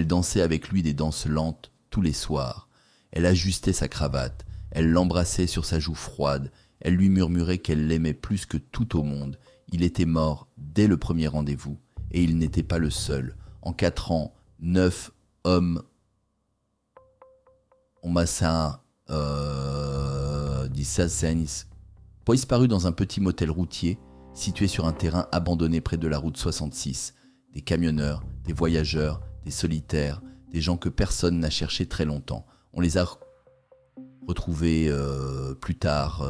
Elle dansait avec lui des danses lentes tous les soirs. Elle ajustait sa cravate, elle l'embrassait sur sa joue froide, elle lui murmurait qu'elle l'aimait plus que tout au monde. Il était mort dès le premier rendez-vous, et il n'était pas le seul. En 4 ans, 9 hommes ont disparu dans un petit motel routier situé sur un terrain abandonné près de la route 66. Des camionneurs, des voyageurs, des solitaires, des gens que personne n'a cherché très longtemps. On les a retrouvés plus tard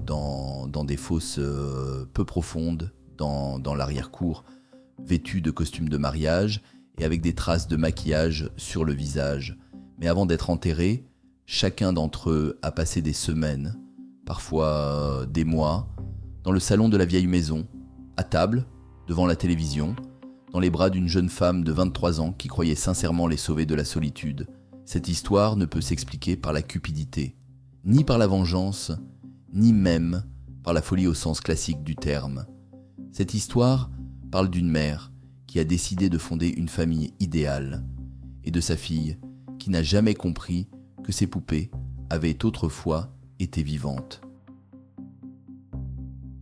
dans des fosses peu profondes, dans l'arrière-cour, vêtus de costumes de mariage et avec des traces de maquillage sur le visage. Mais avant d'être enterrés, chacun d'entre eux a passé des semaines, parfois des mois, dans le salon de la vieille maison, à table, devant la télévision, dans les bras d'une jeune femme de 23 ans qui croyait sincèrement les sauver de la solitude. Cette histoire ne peut s'expliquer par la cupidité, ni par la vengeance, ni même par la folie au sens classique du terme. Cette histoire parle d'une mère qui a décidé de fonder une famille idéale, et de sa fille qui n'a jamais compris que ses poupées avaient autrefois été vivantes.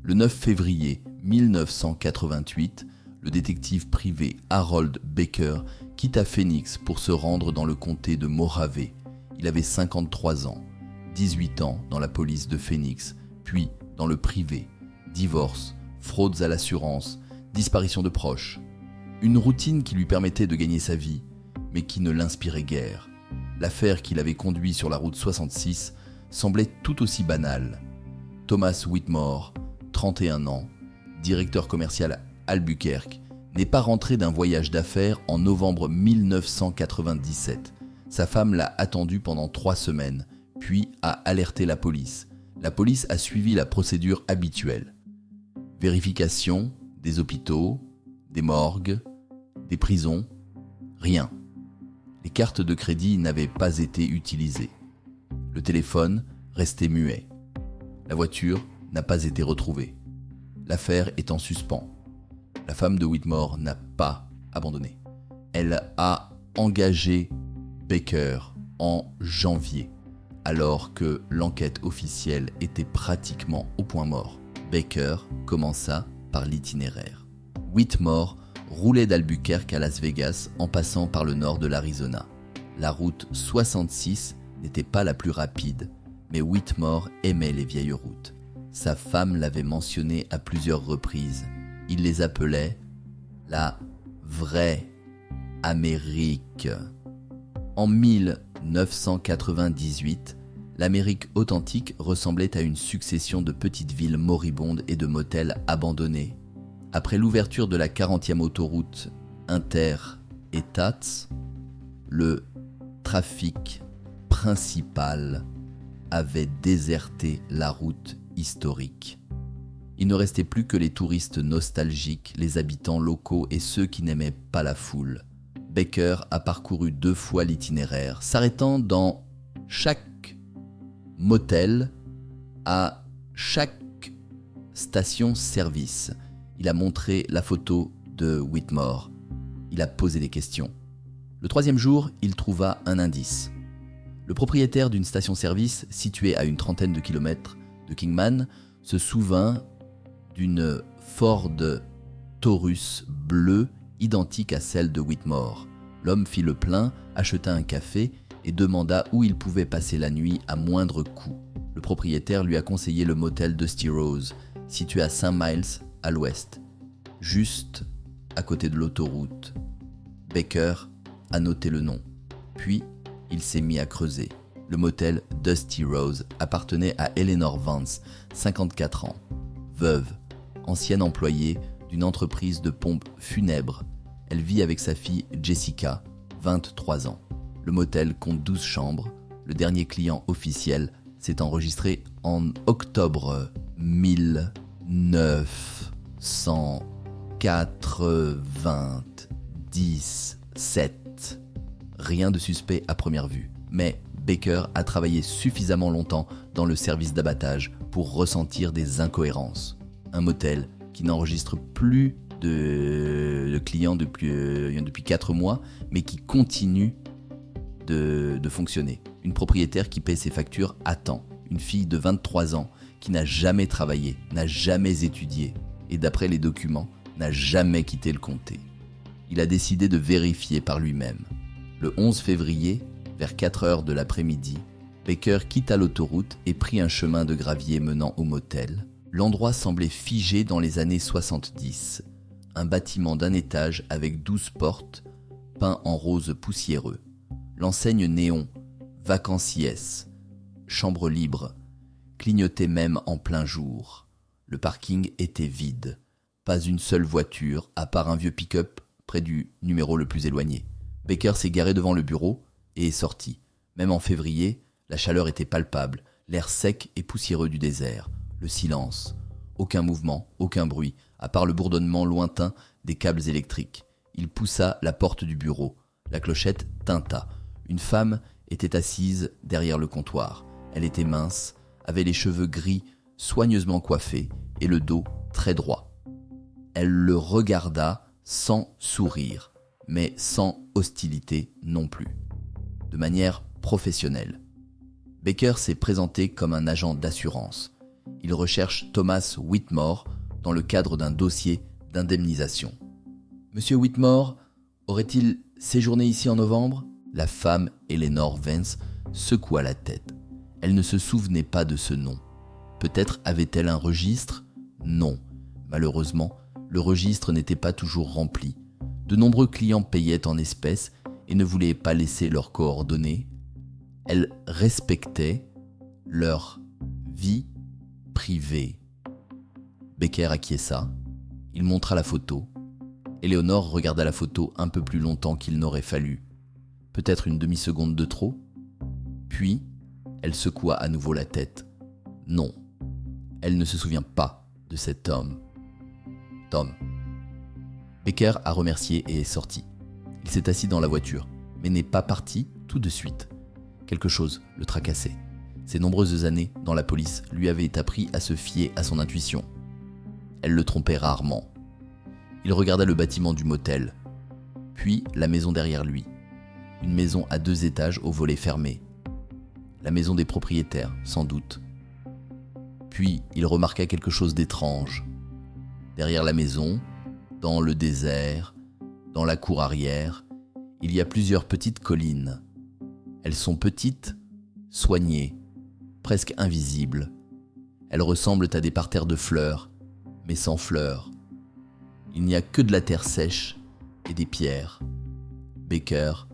Le 9 février 1988, le détective privé Harold Baker quitta Phoenix pour se rendre dans le comté de Mohave. Il avait 53 ans, 18 ans dans la police de Phoenix, puis dans le privé, divorce, fraudes à l'assurance, disparition de proches. Une routine qui lui permettait de gagner sa vie, mais qui ne l'inspirait guère. L'affaire qui l'avait conduit sur la route 66 semblait tout aussi banale. Thomas Whitmore, 31 ans, directeur commercial Albuquerque, n'est pas rentré d'un voyage d'affaires en novembre 1997. Sa femme l'a attendu pendant 3 semaines, puis a alerté la police. La police a suivi la procédure habituelle. Vérification des hôpitaux, des morgues, des prisons, rien. Les cartes de crédit n'avaient pas été utilisées. Le téléphone restait muet. La voiture n'a pas été retrouvée. L'affaire est en suspens. La femme de Whitmore n'a pas abandonné. Elle a engagé Baker en janvier, alors que l'enquête officielle était pratiquement au point mort. Baker commença par l'itinéraire. Whitmore roulait d'Albuquerque à Las Vegas en passant par le nord de l'Arizona. La route 66 n'était pas la plus rapide, mais Whitmore aimait les vieilles routes. Sa femme l'avait mentionné à plusieurs reprises. Il les appelait la vraie Amérique. En 1998, l'Amérique authentique ressemblait à une succession de petites villes moribondes et de motels abandonnés. Après l'ouverture de la 40e autoroute Inter-États, le trafic principal avait déserté la route historique. Il ne restait plus que les touristes nostalgiques, les habitants locaux et ceux qui n'aimaient pas la foule. Baker a parcouru 2 fois l'itinéraire, s'arrêtant dans chaque motel, à chaque station-service. Il a montré la photo de Whitmore. Il a posé des questions. Le 3e jour, il trouva un indice. Le propriétaire d'une station-service située à une 30aine de kilomètres de Kingman se souvint d'une Ford Taurus bleue identique à celle de Whitmore. L'homme fit le plein, acheta un café et demanda où il pouvait passer la nuit à moindre coût. Le propriétaire lui a conseillé le motel Dusty Rose, situé à 5 miles à l'ouest, juste à côté de l'autoroute. Baker a noté le nom, puis il s'est mis à creuser. Le motel Dusty Rose appartenait à Eleanor Vance, 54 ans, veuve, ancienne employée d'une entreprise de pompes funèbres. Elle vit avec sa fille Jessica, 23 ans. Le motel compte 12 chambres. Le dernier client officiel s'est enregistré en octobre 1997. Rien de suspect à première vue, mais Baker a travaillé suffisamment longtemps dans le service d'abattage pour ressentir des incohérences. Un motel qui n'enregistre plus de clients depuis 4 mois, mais qui continue de fonctionner. Une propriétaire qui paie ses factures à temps. Une fille de 23 ans qui n'a jamais travaillé, n'a jamais étudié et d'après les documents, n'a jamais quitté le comté. Il a décidé de vérifier par lui-même. Le 11 février, vers 4 heures de l'après-midi, Baker quitta l'autoroute et prit un chemin de gravier menant au motel. L'endroit semblait figé dans les années 70. Un bâtiment d'un étage avec 12 portes, peint en rose poussiéreux. L'enseigne néon « Vacanciers », chambre libre, clignotait même en plein jour. Le parking était vide. Pas une seule voiture, à part un vieux pick-up près du numéro le plus éloigné. Baker s'est garé devant le bureau et est sorti. Même en février, la chaleur était palpable, l'air sec et poussiéreux du désert, le silence. Aucun mouvement, aucun bruit, à part le bourdonnement lointain des câbles électriques. Il poussa la porte du bureau. La clochette tinta. Une femme était assise derrière le comptoir. Elle était mince, avait les cheveux gris soigneusement coiffés et le dos très droit. Elle le regarda sans sourire, mais sans hostilité non plus, de manière professionnelle. Baker s'est présenté comme un agent d'assurance. Il recherche Thomas Whitmore dans le cadre d'un dossier d'indemnisation. Monsieur Whitmore aurait-il séjourné ici en novembre ? La femme, Eleanor Vance, secoua la tête. Elle ne se souvenait pas de ce nom. Peut-être avait-elle un registre ? Non. Malheureusement, le registre n'était pas toujours rempli. De nombreux clients payaient en espèces et ne voulaient pas laisser leurs coordonnées. Elle respectait leur vie privée. Baker acquiesça. Il montra la photo. Eleanor regarda la photo un peu plus longtemps qu'il n'aurait fallu. Peut-être une demi-seconde de trop. Puis, elle secoua à nouveau la tête. Non, elle ne se souvient pas de cet homme. Tom. Baker a remercié et est sorti. Il s'est assis dans la voiture, mais n'est pas parti tout de suite. Quelque chose le tracassait. Ses nombreuses années dans la police lui avaient appris à se fier à son intuition. Elle le trompait rarement. Il regarda le bâtiment du motel, puis la maison derrière lui. Une maison à 2 étages au volet fermé. La maison des propriétaires, sans doute. Puis il remarqua quelque chose d'étrange. Derrière la maison, dans le désert, dans la cour arrière, il y a plusieurs petites collines. Elles sont petites, soignées, presque invisibles. Elles ressemblent à des parterres de fleurs, mais sans fleurs. Il n'y a que de la terre sèche et des pierres. Baker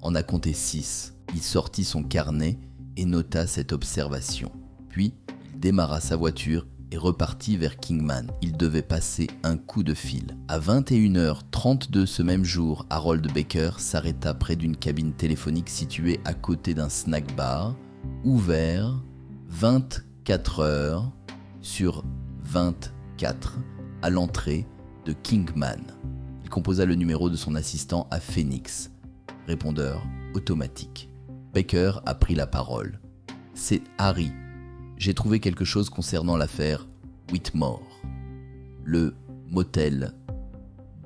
en a compté 6. Il sortit son carnet et nota cette observation. Puis, il démarra sa voiture et repartit vers Kingman. Il devait passer un coup de fil. À 21h32 ce même jour, Harold Baker s'arrêta près d'une cabine téléphonique située à côté d'un snack bar, ouvert 24 heures sur 24 à l'entrée de Kingman. Il composa le numéro de son assistant à Phoenix. Répondeur automatique. Baker a pris la parole. « C'est Harry. J'ai trouvé quelque chose concernant l'affaire Whitmore. Le motel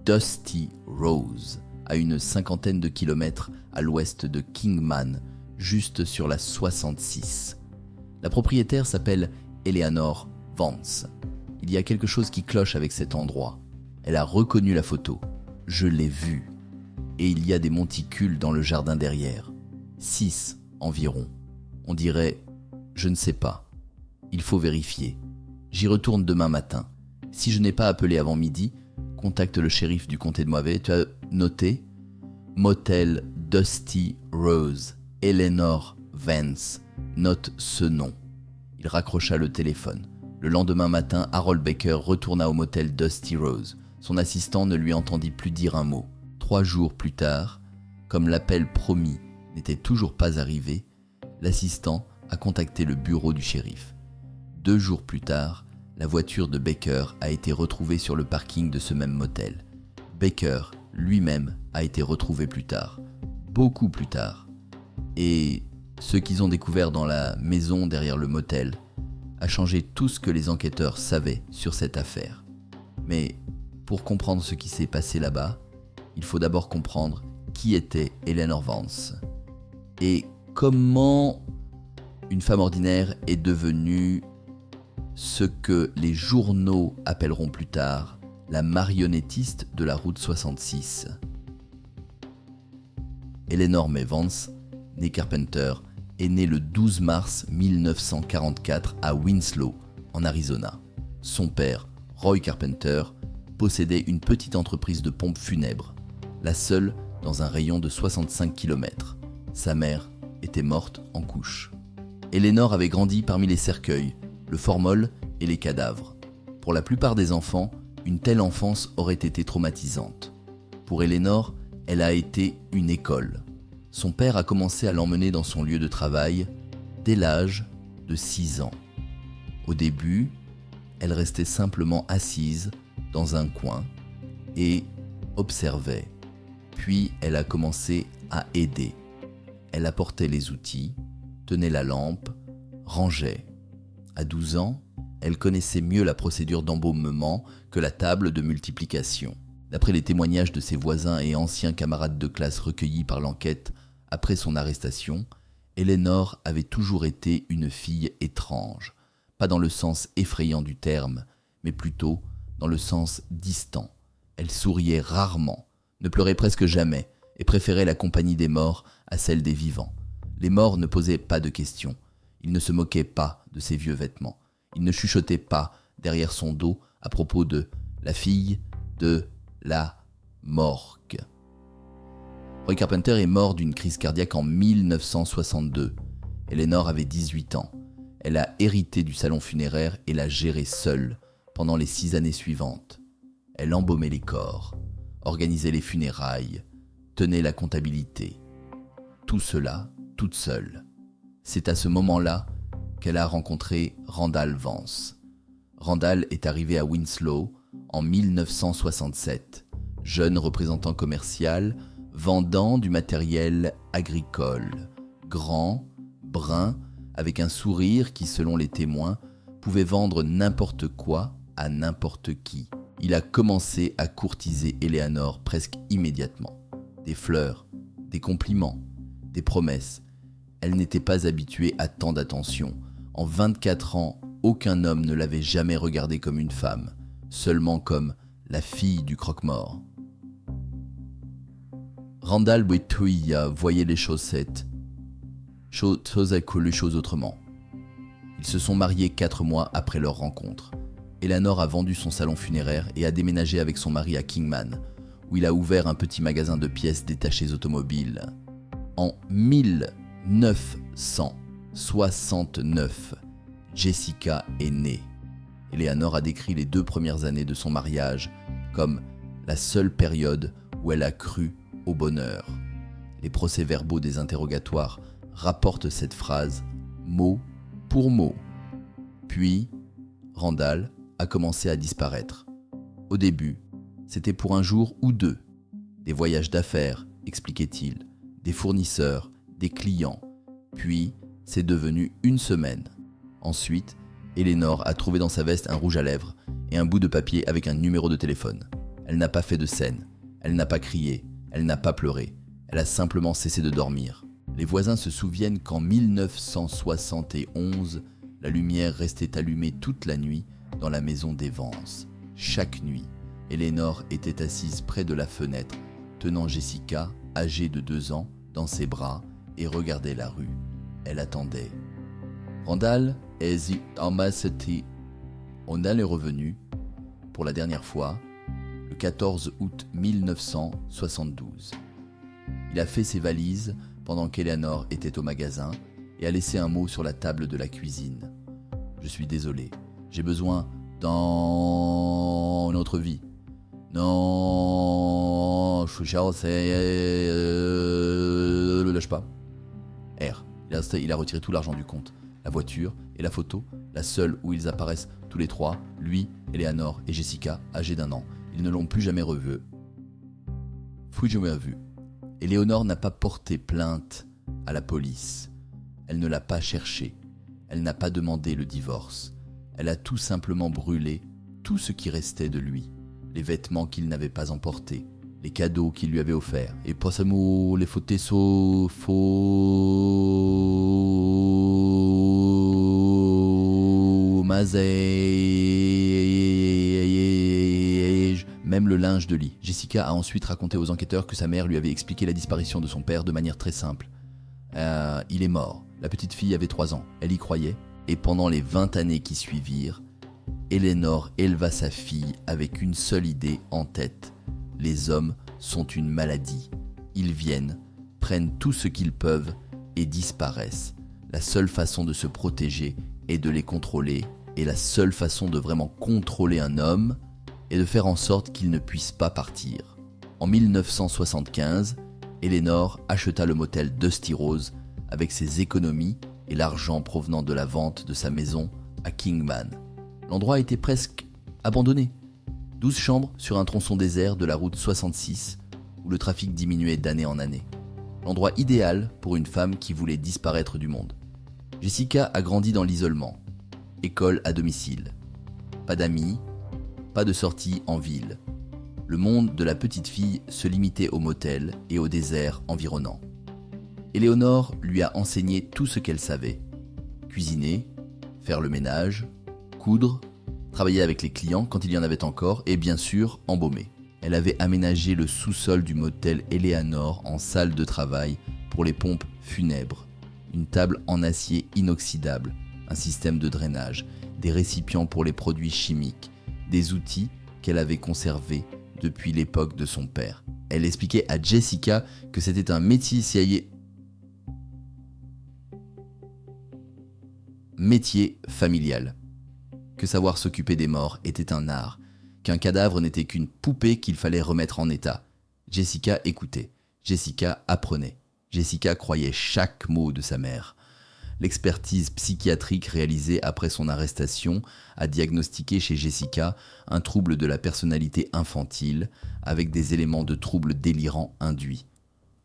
Dusty Rose, à une 50aine de kilomètres à l'ouest de Kingman, juste sur la 66. La propriétaire s'appelle Eleanor Vance. Il y a quelque chose qui cloche avec cet endroit. Elle a reconnu la photo. Je l'ai vue. Et il y a des monticules dans le jardin derrière. 6 environ. On dirait, je ne sais pas. Il faut vérifier. J'y retourne demain matin. Si je n'ai pas appelé avant midi, contacte le shérif du comté de Moivay. Tu as noté ? Motel Dusty Rose, Eleanor Vance. Note ce nom. Il raccrocha le téléphone. Le lendemain matin, Harold Baker retourna au motel Dusty Rose. Son assistant ne lui entendit plus dire un mot. 3 jours plus tard, comme l'appel promis n'était toujours pas arrivé, l'assistant a contacté le bureau du shérif. 2 jours plus tard, la voiture de Baker a été retrouvée sur le parking de ce même motel. Baker lui-même a été retrouvé plus tard, beaucoup plus tard. Et ce qu'ils ont découvert dans la maison derrière le motel a changé tout ce que les enquêteurs savaient sur cette affaire. Mais pour comprendre ce qui s'est passé là-bas, il faut d'abord comprendre qui était Eleanor Vance et comment une femme ordinaire est devenue ce que les journaux appelleront plus tard la marionnettiste de la route 66. Eleanor May Vance, née Carpenter, est née le 12 mars 1944 à Winslow, en Arizona. Son père, Roy Carpenter, possédait une petite entreprise de pompes funèbres, la seule dans un rayon de 65 km. Sa mère était morte en couche. Eleanor avait grandi parmi les cercueils, le formol et les cadavres. Pour la plupart des enfants, une telle enfance aurait été traumatisante. Pour Eleanor, elle a été une école. Son père a commencé à l'emmener dans son lieu de travail dès l'âge de 6 ans. Au début, elle restait simplement assise dans un coin et observait. Puis elle a commencé à aider. Elle apportait les outils, tenait la lampe, rangeait. À 12 ans, elle connaissait mieux la procédure d'embaumement que la table de multiplication. D'après les témoignages de ses voisins et anciens camarades de classe recueillis par l'enquête après son arrestation, Eleanor avait toujours été une fille étrange, pas dans le sens effrayant du terme, mais plutôt dans le sens distant. Elle souriait rarement, ne pleurait presque jamais et préférait la compagnie des morts à celle des vivants. Les morts ne posaient pas de questions, ils ne se moquaient pas de ses vieux vêtements, ils ne chuchotaient pas derrière son dos à propos de la fille de la morgue. Roy Carpenter est mort d'une crise cardiaque en 1962. Eleanor avait 18 ans. Elle a hérité du salon funéraire et l'a géré seule pendant les 6 années suivantes. Elle embaumait les corps, organisait les funérailles, tenait la comptabilité. Tout cela, toute seule. C'est à ce moment-là qu'elle a rencontré Randall Vance. Randall est arrivé à Winslow en 1967, jeune représentant commercial vendant du matériel agricole, grand, brun, avec un sourire qui, selon les témoins, pouvait vendre n'importe quoi à n'importe qui. Il a commencé à courtiser Eleanor presque immédiatement. Des fleurs, des compliments, des promesses. Elle n'était pas habituée à tant d'attention. En 24 ans, aucun homme ne l'avait jamais regardée comme une femme, seulement comme la fille du croque-mort. Randall Wetouya voyait les choses autrement. Ils se sont mariés 4 mois après leur rencontre. Eleanor a vendu son salon funéraire et a déménagé avec son mari à Kingman, où il a ouvert un petit magasin de pièces détachées automobiles. En 1969, Jessica est née. Eleanor a décrit les 2 premières années de son mariage comme la seule période où elle a cru au bonheur. Les procès-verbaux des interrogatoires rapportent cette phrase mot pour mot. Puis, Randall a commencé à disparaître. Au début, c'était pour un jour ou 2. Des voyages d'affaires, expliquait-il, des fournisseurs, des clients. Puis, c'est devenu 1 semaine. Ensuite, Eleanor a trouvé dans sa veste un rouge à lèvres et un bout de papier avec un numéro de téléphone. Elle n'a pas fait de scène, elle n'a pas crié, elle n'a pas pleuré, elle a simplement cessé de dormir. Les voisins se souviennent qu'en 1971, la lumière restait allumée toute la nuit dans la maison des Vance. Chaque nuit, Eleanor était assise près de la fenêtre, tenant Jessica, âgée de 2 ans, dans ses bras et regardait la rue. Elle attendait. Randall est revenu pour la dernière fois le 14 août 1972. Il a fait ses valises pendant qu'Eleanor était au magasin et a laissé un mot sur la table de la cuisine. « Je suis désolé, j'ai besoin dans notre vie. Non, je suis cher, ne lâche pas. R. Il a retiré tout l'argent du compte. La voiture et la photo, la seule où ils apparaissent tous les 3, lui, Eleanor et Jessica, âgés d'1 an. Ils ne l'ont plus jamais revu. Eleanor n'a pas porté plainte à la police. Elle ne l'a pas cherché. Elle n'a pas demandé le divorce. Elle a tout simplement brûlé tout ce qui restait de lui. Les vêtements qu'il n'avait pas emportés, les cadeaux qu'il lui avait offerts. Et passez-moi les photos même le linge de lit. Jessica a ensuite raconté aux enquêteurs que sa mère lui avait expliqué la disparition de son père de manière très simple. Il est mort. La petite fille avait 3 ans. Elle y croyait. Et pendant les 20 années qui suivirent, Eleanor éleva sa fille avec une seule idée en tête. Les hommes sont une maladie. Ils viennent, prennent tout ce qu'ils peuvent et disparaissent. La seule façon de se protéger est de les contrôler. Et la seule façon de vraiment contrôler un homme est de faire en sorte qu'il ne puisse pas partir. En 1975, Eleanor acheta le motel Dusty Rose avec ses économies et l'argent provenant de la vente de sa maison à Kingman. L'endroit était presque abandonné. 12 chambres sur un tronçon désert de la route 66 où le trafic diminuait d'année en année. L'endroit idéal pour une femme qui voulait disparaître du monde. Jessica a grandi dans l'isolement. École à domicile. Pas d'amis, pas de sortie en ville. Le monde de la petite fille se limitait au motel et au désert environnant. Eleanor lui a enseigné tout ce qu'elle savait. Cuisiner, faire le ménage, coudre, travailler avec les clients quand il y en avait encore et bien sûr embaumer. Elle avait aménagé le sous-sol du motel Eleanor en salle de travail pour les pompes funèbres. Une table en acier inoxydable, un système de drainage, des récipients pour les produits chimiques, des outils qu'elle avait conservés depuis l'époque de son père. Elle expliquait à Jessica que c'était un métier familial, que savoir s'occuper des morts était un art, qu'un cadavre n'était qu'une poupée qu'il fallait remettre en état. Jessica écoutait, Jessica apprenait, Jessica croyait chaque mot de sa mère. L'expertise psychiatrique réalisée après son arrestation a diagnostiqué chez Jessica un trouble de la personnalité infantile avec des éléments de troubles délirants induits.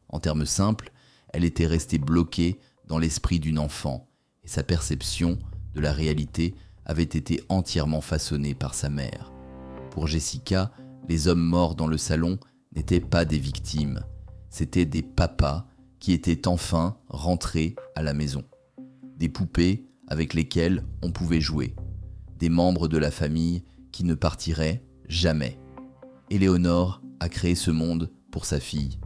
En termes simples, elle était restée bloquée dans l'esprit d'une enfant et sa perception de la réalité avait été entièrement façonnée par sa mère. Pour Jessica, les hommes morts dans le salon n'étaient pas des victimes, c'étaient des papas qui étaient enfin rentrés à la maison. Des poupées avec lesquelles on pouvait jouer, des membres de la famille qui ne partiraient jamais. Eleanor a créé ce monde pour sa fille,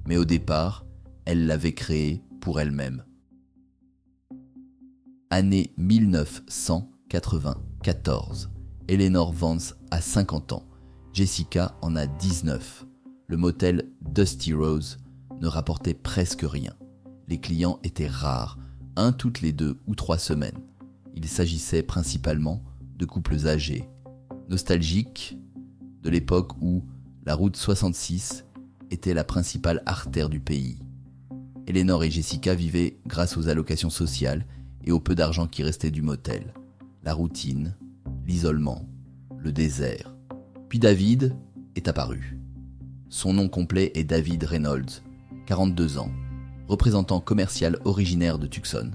mais au départ, elle l'avait créé pour elle-même. Année 1994. Eleanor Vance a 50 ans, Jessica en a 19. Le motel Dusty Rose ne rapportait presque rien. Les clients étaient rares, un toutes les 2 ou 3 semaines. Il s'agissait principalement de couples âgés, nostalgiques de l'époque où la route 66 était la principale artère du pays. Eleanor et Jessica vivaient grâce aux allocations sociales et au peu d'argent qui restait du motel. La routine, l'isolement, le désert. Puis David est apparu. Son nom complet est David Reynolds, 42 ans, représentant commercial originaire de Tucson.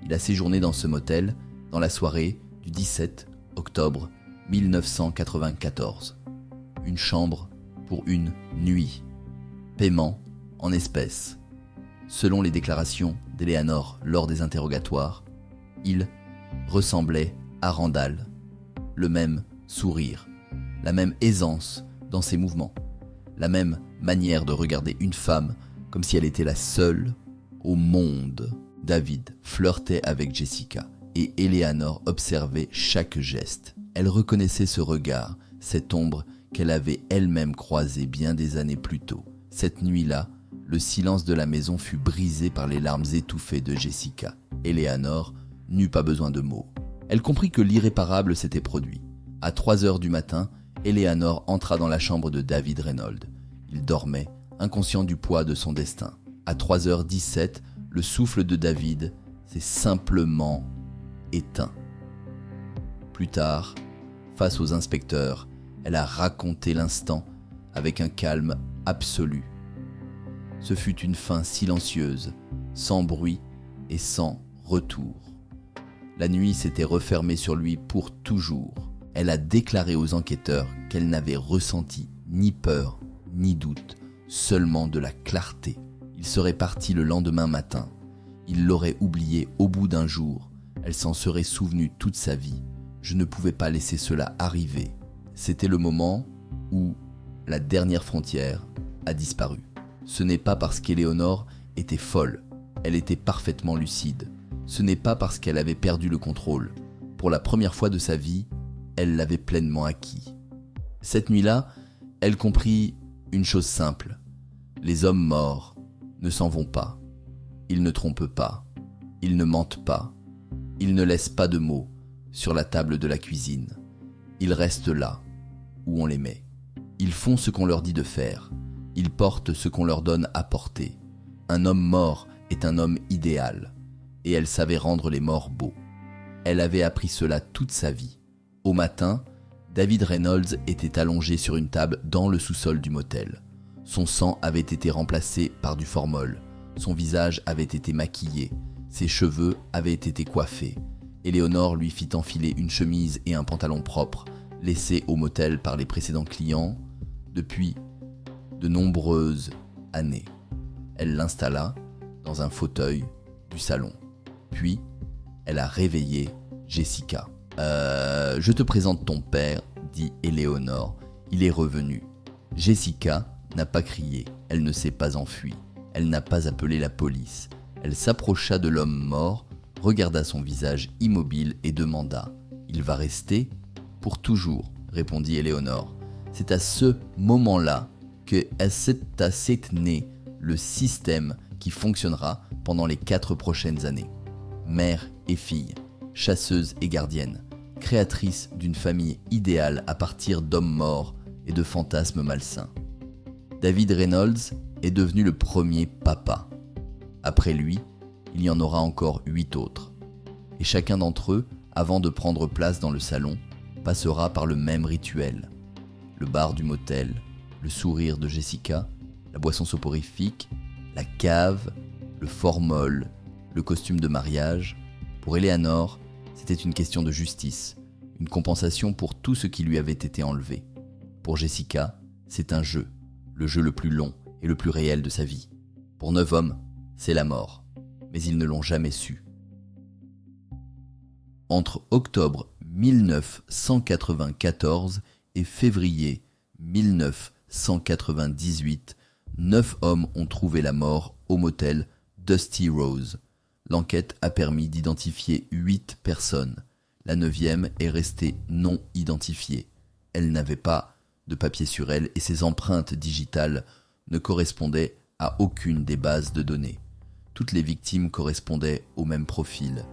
Il a séjourné dans ce motel dans la soirée du 17 octobre 1994. Une chambre pour une nuit. Paiement en espèces. Selon les déclarations d'Eleanor lors des interrogatoires, il ressemblait à Randall. Le même sourire, la même aisance dans ses mouvements, la même manière de regarder une femme comme si elle était la seule au monde. David flirtait avec Jessica et Eleanor observait chaque geste. Elle reconnaissait ce regard, cette ombre qu'elle avait elle-même croisée bien des années plus tôt. Cette nuit-là, le silence de la maison fut brisé par les larmes étouffées de Jessica. Eleanor n'eut pas besoin de mots. Elle comprit que l'irréparable s'était produit. À 3h du matin, Eleanor entra dans la chambre de David Reynolds. Il dormait, inconscient du poids de son destin. À 3h17, le souffle de David s'est simplement éteint. Plus tard, face aux inspecteurs, elle a raconté l'instant avec un calme absolu. Ce fut une fin silencieuse, sans bruit et sans retour. La nuit s'était refermée sur lui pour toujours. Elle a déclaré aux enquêteurs qu'elle n'avait ressenti ni peur ni doute, seulement de la clarté. Il serait parti le lendemain matin. Il l'aurait oubliée au bout d'un jour. Elle s'en serait souvenue toute sa vie. Je ne pouvais pas laisser cela arriver. C'était le moment où la dernière frontière a disparu. Ce n'est pas parce qu'Éléonore était folle. Elle était parfaitement lucide. Ce n'est pas parce qu'elle avait perdu le contrôle. Pour la première fois de sa vie, elle l'avait pleinement acquis. Cette nuit-là, elle comprit une chose simple. Les hommes morts ne s'en vont pas. Ils ne trompent pas. Ils ne mentent pas. Ils ne laissent pas de mots sur la table de la cuisine. Ils restent là, où on les met. Ils font ce qu'on leur dit de faire. Ils portent ce qu'on leur donne à porter. Un homme mort est un homme idéal. Et elle savait rendre les morts beaux. Elle avait appris cela toute sa vie. Au matin, David Reynolds était allongé sur une table dans le sous-sol du motel. Son sang avait été remplacé par du formol. Son visage avait été maquillé. Ses cheveux avaient été coiffés. Éléonore lui fit enfiler une chemise et un pantalon propres, laissés au motel par les précédents clients depuis de nombreuses années. Elle l'installa dans un fauteuil du salon. Puis, elle a réveillé Jessica. Je te présente ton père, dit Éléonore. Il est revenu. Jessica n'a pas crié. Elle ne s'est pas enfuie. Elle n'a pas appelé la police. Elle s'approcha de l'homme mort, regarda son visage immobile et demanda « Il va rester ?»« Pour toujours », répondit Éléonore. C'est à ce moment-là que est né le système qui fonctionnera pendant les 4 prochaines années. Mère et fille, chasseuse et gardienne, créatrice d'une famille idéale à partir d'hommes morts et de fantasmes malsains. David Reynolds est devenu le premier papa. Après lui, il y en aura encore 8 autres. Et chacun d'entre eux, avant de prendre place dans le salon, passera par le même rituel. Le bar du motel, le sourire de Jessica, la boisson soporifique, la cave, le formol, le costume de mariage. Pour Éléonore, c'était une question de justice, une compensation pour tout ce qui lui avait été enlevé. Pour Jessica, c'est un jeu, le jeu le plus long et le plus réel de sa vie. Pour 9 hommes, c'est la mort, mais ils ne l'ont jamais su. Entre octobre 1994 et février 1998, 9 hommes ont trouvé la mort au motel Dusty Rose. L'enquête a permis d'identifier 8 personnes. La 9e est restée non identifiée. Elle n'avait pas de papier sur elle et ses empreintes digitales ne correspondaient à aucune des bases de données. Toutes les victimes correspondaient au même profil.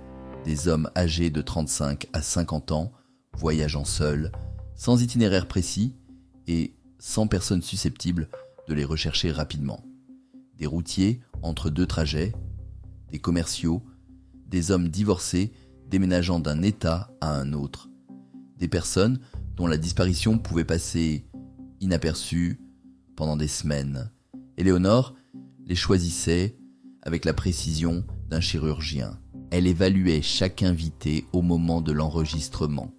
Des hommes âgés de 35 à 50 ans, voyageant seuls, sans itinéraire précis et sans personne susceptible de les rechercher rapidement. Des routiers entre 2 trajets, des commerciaux, des hommes divorcés déménageant d'un état à un autre, des personnes dont la disparition pouvait passer inaperçue pendant des semaines. Éléonore les choisissait avec la précision d'un chirurgien. Elle évaluait chaque invité au moment de l'enregistrement.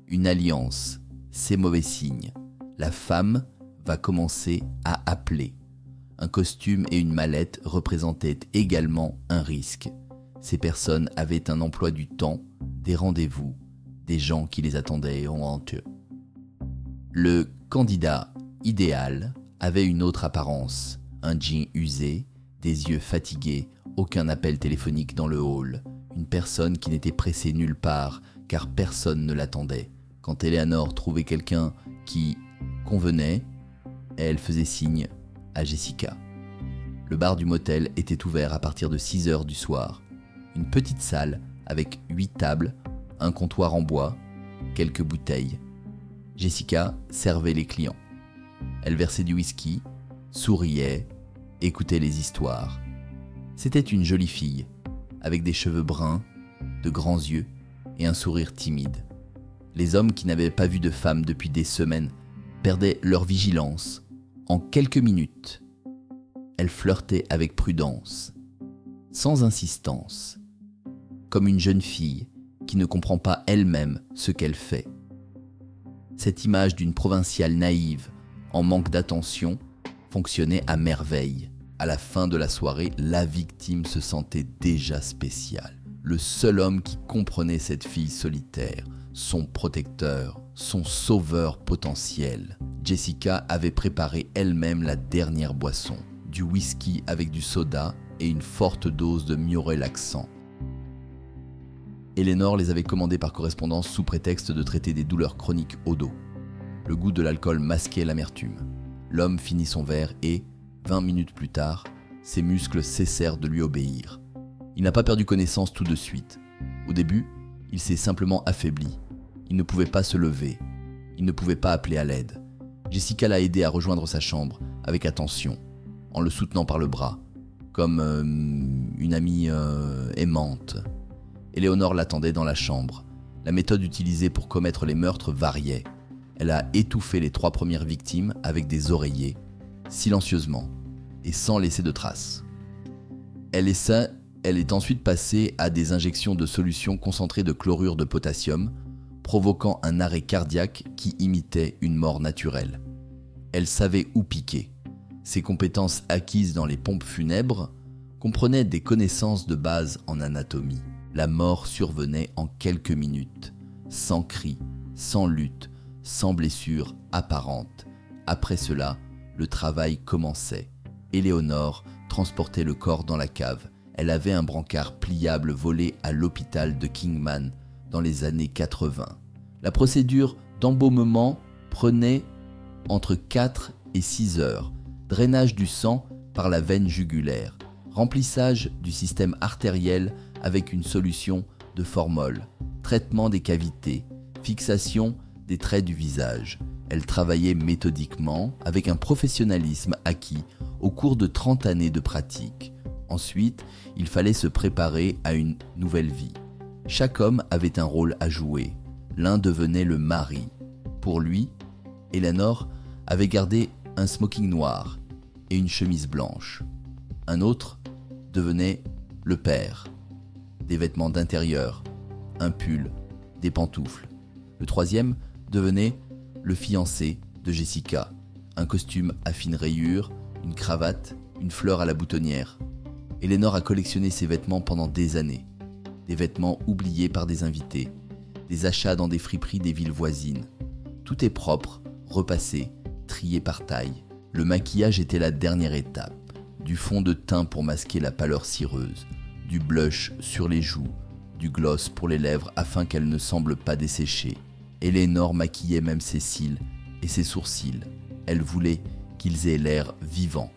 Une alliance, c'est mauvais signe. La femme va commencer à appeler. Un costume et une mallette représentaient également un risque. Ces personnes avaient un emploi du temps, des rendez-vous, des gens qui les attendaient en hanteux. Le candidat idéal avait une autre apparence, un jean usé, des yeux fatigués, aucun appel téléphonique dans le hall, une personne qui n'était pressée nulle part car personne ne l'attendait. Quand Éléonore trouvait quelqu'un qui convenait, elle faisait signe à Jessica. Le bar du motel était ouvert à partir de 6 heures du soir. Une petite salle avec 8 tables, un comptoir en bois, quelques bouteilles. Jessica servait les clients. Elle versait du whisky, souriait, écoutait les histoires. C'était une jolie fille, avec des cheveux bruns, de grands yeux et un sourire timide. Les hommes qui n'avaient pas vu de femme depuis des semaines perdaient leur vigilance. En quelques minutes, elle flirtait avec prudence, sans insistance, comme une jeune fille qui ne comprend pas elle-même ce qu'elle fait. Cette image d'une provinciale naïve, en manque d'attention, fonctionnait à merveille. À la fin de la soirée, la victime se sentait déjà spéciale. Le seul homme qui comprenait cette fille solitaire, son protecteur, son sauveur potentiel. Jessica avait préparé elle-même la dernière boisson, du whisky avec du soda et une forte dose de myorelaxant. Eleanor les avait commandés par correspondance sous prétexte de traiter des douleurs chroniques au dos. Le goût de l'alcool masquait l'amertume. L'homme finit son verre et, 20 minutes plus tard, ses muscles cessèrent de lui obéir. Il n'a pas perdu connaissance tout de suite. Au début, il s'est simplement affaibli. Il ne pouvait pas se lever. Il ne pouvait pas appeler à l'aide. Jessica l'a aidé à rejoindre sa chambre, avec attention, en le soutenant par le bras, comme une amie aimante. Eleanor l'attendait dans la chambre. La méthode utilisée pour commettre les meurtres variait. Elle a étouffé les 3 premières victimes avec des oreillers, silencieusement et sans laisser de traces. Elle est ensuite passée à des injections de solutions concentrées de chlorure de potassium, provoquant un arrêt cardiaque qui imitait une mort naturelle. Elle savait où piquer. Ses compétences acquises dans les pompes funèbres comprenaient des connaissances de base en anatomie. La mort survenait en quelques minutes, sans cri, sans lutte, sans blessure apparente. Après cela, le travail commençait. Eleanor transportait le corps dans la cave. Elle avait un brancard pliable volé à l'hôpital de Kingman dans les années 80. La procédure d'embaumement prenait entre 4 et 6 heures. Drainage du sang par la veine jugulaire. Remplissage du système artériel avec une solution de formol. Traitement des cavités. Fixation des traits du visage. Elle travaillait méthodiquement avec un professionnalisme acquis au cours de 30 années de pratique. Ensuite, il fallait se préparer à une nouvelle vie. Chaque homme avait un rôle à jouer. L'un devenait le mari. Pour lui, Eleanor avait gardé un smoking noir et une chemise blanche. Un autre devenait le père. Des vêtements d'intérieur, un pull, des pantoufles. Le troisième devenait le fiancé de Jessica. Un costume à fines rayures, une cravate, une fleur à la boutonnière. Eleanor a collectionné ses vêtements pendant des années. Des vêtements oubliés par des invités. Des achats dans des friperies des villes voisines. Tout est propre, repassé, trié par taille. Le maquillage était la dernière étape. Du fond de teint pour masquer la pâleur cireuse. Du blush sur les joues. Du gloss pour les lèvres afin qu'elles ne semblent pas desséchées. Eleanor maquillait même ses cils et ses sourcils. Elle voulait qu'ils aient l'air vivants.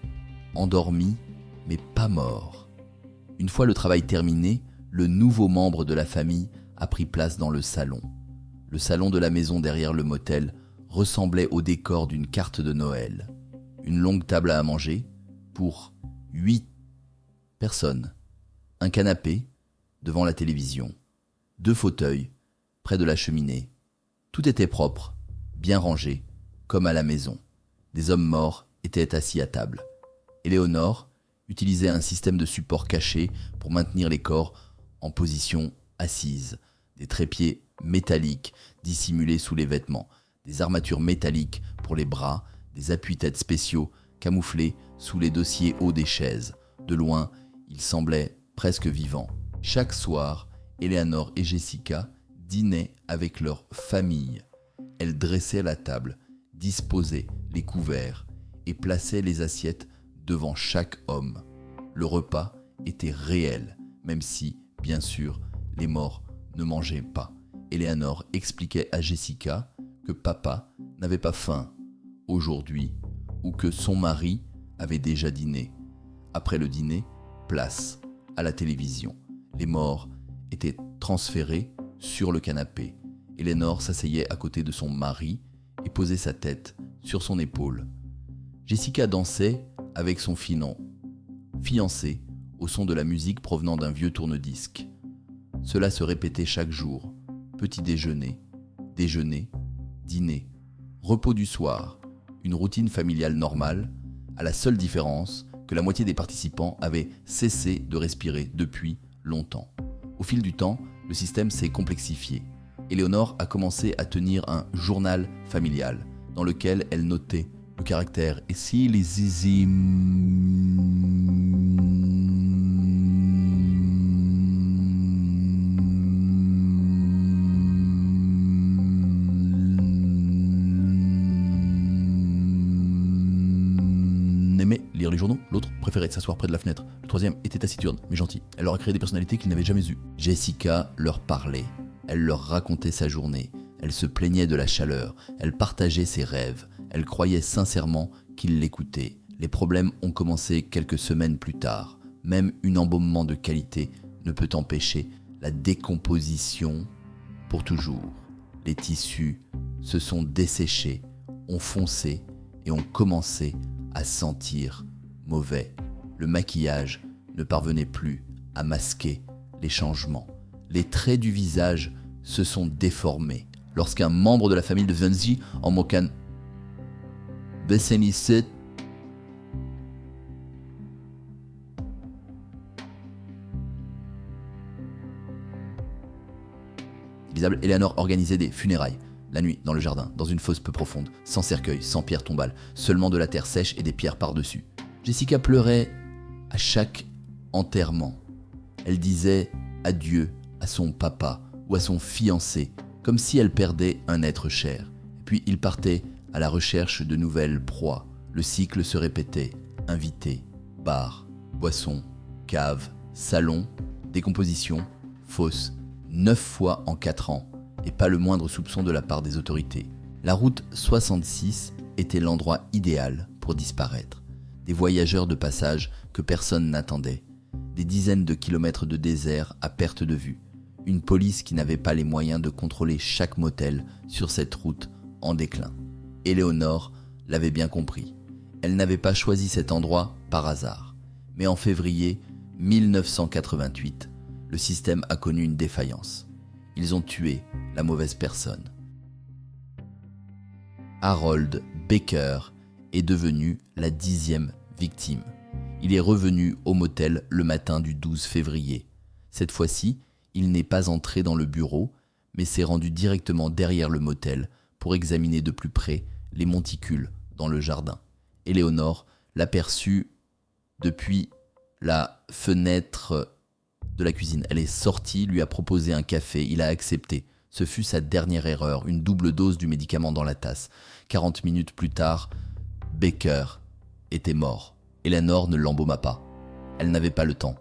Endormis, mais pas morts. Une fois le travail terminé, le nouveau membre de la famille a pris place dans le salon. Le salon de la maison derrière le motel ressemblait au décor d'une carte de Noël. Une longue table à manger pour 8 personnes. Un canapé devant la télévision. 2 fauteuils près de la cheminée. Tout était propre, bien rangé, comme à la maison. Des hommes morts étaient assis à table. Eleanor utilisait un système de support caché pour maintenir les corps en position assise. Des trépieds métalliques dissimulés sous les vêtements, des armatures métalliques pour les bras, des appuis-têtes spéciaux camouflés sous les dossiers hauts des chaises. De loin, ils semblaient presque vivants. Chaque soir, Eleanor et Jessica dînaient avec leur famille. Elles dressaient la table, disposaient les couverts et plaçaient les assiettes devant chaque homme. Le repas était réel, même si, bien sûr, les morts ne mangeaient pas. Eleanor expliquait à Jessica que papa n'avait pas faim aujourd'hui ou que son mari avait déjà dîné. Après le dîner, place à la télévision. Les morts étaient transférés sur le canapé. Eleanor s'asseyait à côté de son mari et posait sa tête sur son épaule. Jessica dansait avec son fiancé au son de la musique provenant d'un vieux tourne-disque. Cela se répétait chaque jour. Petit déjeuner, déjeuner, dîner, repos du soir, une routine familiale normale, à la seule différence que la moitié des participants avaient cessé de respirer depuis longtemps. Au fil du temps, le système s'est complexifié. Eleanor a commencé à tenir un journal familial dans lequel elle notait le caractère. Et si les zizi... aimait lire les journaux, l'autre préférait s'asseoir près de la fenêtre, le troisième était taciturne mais gentil. Elle leur a créé des personnalités qu'ils n'avaient jamais eues. Jessica leur parlait, elle leur racontait sa journée, elle se plaignait de la chaleur, elle partageait ses rêves, elle croyait sincèrement qu'ils l'écoutaient. Les problèmes ont commencé quelques semaines plus tard. Même un embaumement de qualité ne peut empêcher la décomposition pour toujours. Les tissus se sont desséchés, ont foncé et ont commencé à sentir mauvais. Le maquillage ne parvenait plus à masquer les changements. Les traits du visage se sont déformés. Lorsqu'un membre de la famille de Zenzi en mocan Bessémisset Eleanor organisait des funérailles, la nuit, dans le jardin, dans une fosse peu profonde, sans cercueil, sans pierre tombale, seulement de la terre sèche et des pierres par-dessus. Jessica pleurait à chaque enterrement. Elle disait adieu à son papa ou à son fiancé, comme si elle perdait un être cher. Puis il partait à la recherche de nouvelles proies. Le cycle se répétait, invités, bar, boisson, cave, salon, décomposition, fosse, 9 fois en 4 ans, et pas le moindre soupçon de la part des autorités. La route 66 était l'endroit idéal pour disparaître. Des voyageurs de passage que personne n'attendait. Des dizaines de kilomètres de désert à perte de vue. Une police qui n'avait pas les moyens de contrôler chaque motel sur cette route en déclin. Eleanor l'avait bien compris. Elle n'avait pas choisi cet endroit par hasard. Mais en février 1988, le système a connu une défaillance. Ils ont tué la mauvaise personne. Harold Baker est devenu la 10e victime. Il est revenu au motel le matin du 12 février. Cette fois-ci, il n'est pas entré dans le bureau, mais s'est rendu directement derrière le motel pour examiner de plus près les monticules dans le jardin. Eleanor l'aperçut depuis la fenêtre de la cuisine. Elle est sortie, lui a proposé un café, il a accepté. Ce fut sa dernière erreur, une double dose du médicament dans la tasse. 40 minutes plus tard, Baker était mort. Eleanor ne l'embauma pas. Elle n'avait pas le temps.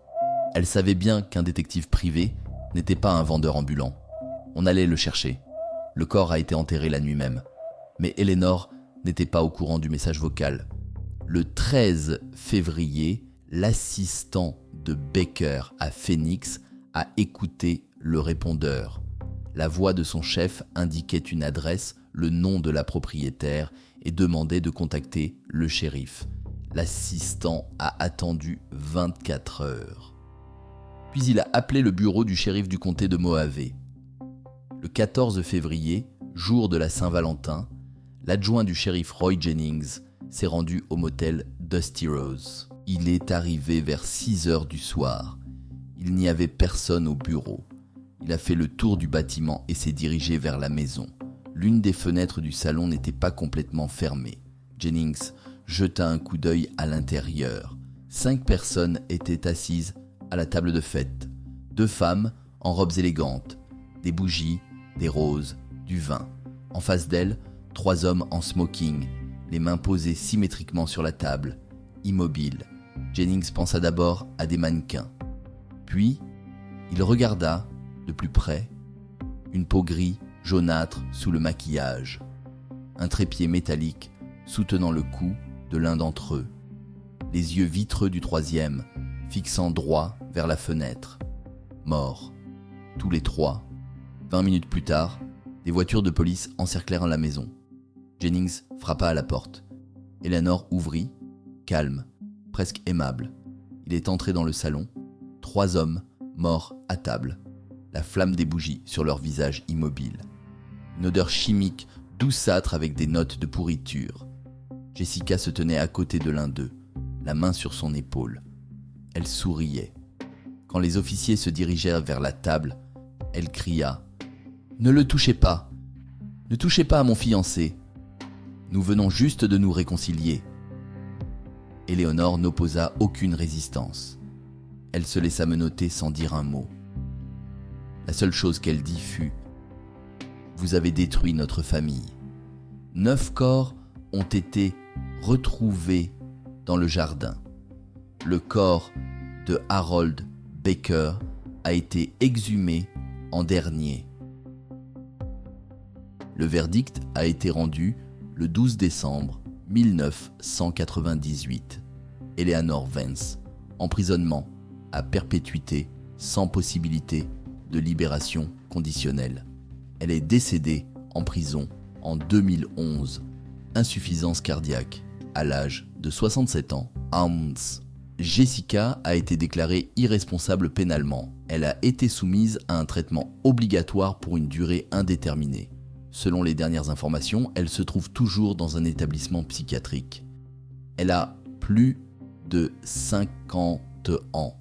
Elle savait bien qu'un détective privé n'était pas un vendeur ambulant. On allait le chercher. Le corps a été enterré la nuit même. Mais Eleanor n'était pas au courant du message vocal. Le 13 février, l'assistant de Baker à Phoenix a écouté le répondeur. La voix de son chef indiquait une adresse, le nom de la propriétaire et demandait de contacter le shérif. L'assistant a attendu 24 heures. Puis il a appelé le bureau du shérif du comté de Mohave. Le 14 février, jour de la Saint-Valentin, l'adjoint du shérif Roy Jennings s'est rendu au motel Dusty Rose. Il est arrivé vers 6 heures du soir. Il n'y avait personne au bureau. Il a fait le tour du bâtiment et s'est dirigé vers la maison. L'une des fenêtres du salon n'était pas complètement fermée. Jennings jeta un coup d'œil à l'intérieur. 5 personnes étaient assises à la table de fête. 2 femmes en robes élégantes, des bougies, des roses, du vin. En face d'elles, 3 hommes en smoking, les mains posées symétriquement sur la table, immobiles. Jennings pensa d'abord à des mannequins. Puis, il regarda, de plus près, une peau gris jaunâtre sous le maquillage. Un trépied métallique soutenant le cou de l'un d'entre eux. Les yeux vitreux du troisième, fixant droit vers la fenêtre. Morts. Tous les 3. 20 minutes plus tard, des voitures de police encerclèrent la maison. Jennings frappa à la porte. Eleanor ouvrit, calme, presque aimable. Il est entré dans le salon. 3 hommes morts à table. La flamme des bougies sur leur visage immobile. Une odeur chimique douceâtre avec des notes de pourriture. Jessica se tenait à côté de l'un d'eux, la main sur son épaule. Elle souriait. Quand les officiers se dirigèrent vers la table, elle cria « Ne le touchez pas! Ne touchez pas à mon fiancé !» Nous venons juste de nous réconcilier. » Éléonore n'opposa aucune résistance. Elle se laissa menotter sans dire un mot. La seule chose qu'elle dit fut « Vous avez détruit notre famille. » 9 corps ont été retrouvés dans le jardin. Le corps de Harold Baker a été exhumé en dernier. Le verdict a été rendu le 12 décembre 1998. Eleanor Vance, emprisonnement à perpétuité sans possibilité de libération conditionnelle. Elle est décédée en prison en 2011. Insuffisance cardiaque à l'âge de 67 ans à Ounce. Jessica a été déclarée irresponsable pénalement. Elle a été soumise à un traitement obligatoire pour une durée indéterminée. Selon les dernières informations, elle se trouve toujours dans un établissement psychiatrique. Elle a plus de 50 ans.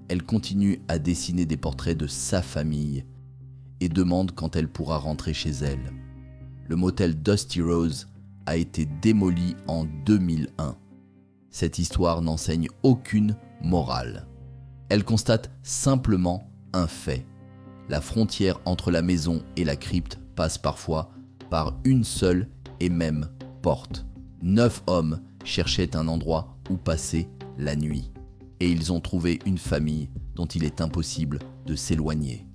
Elle continue à dessiner des portraits de sa famille et demande quand elle pourra rentrer chez elle. Le motel Dusty Rose a été démoli en 2001. Cette histoire n'enseigne aucune morale. Elle constate simplement un fait. La frontière entre la maison et la crypte passe parfois par une seule et même porte. 9 hommes cherchaient un endroit où passer la nuit. Et ils ont trouvé une famille dont il est impossible de s'éloigner.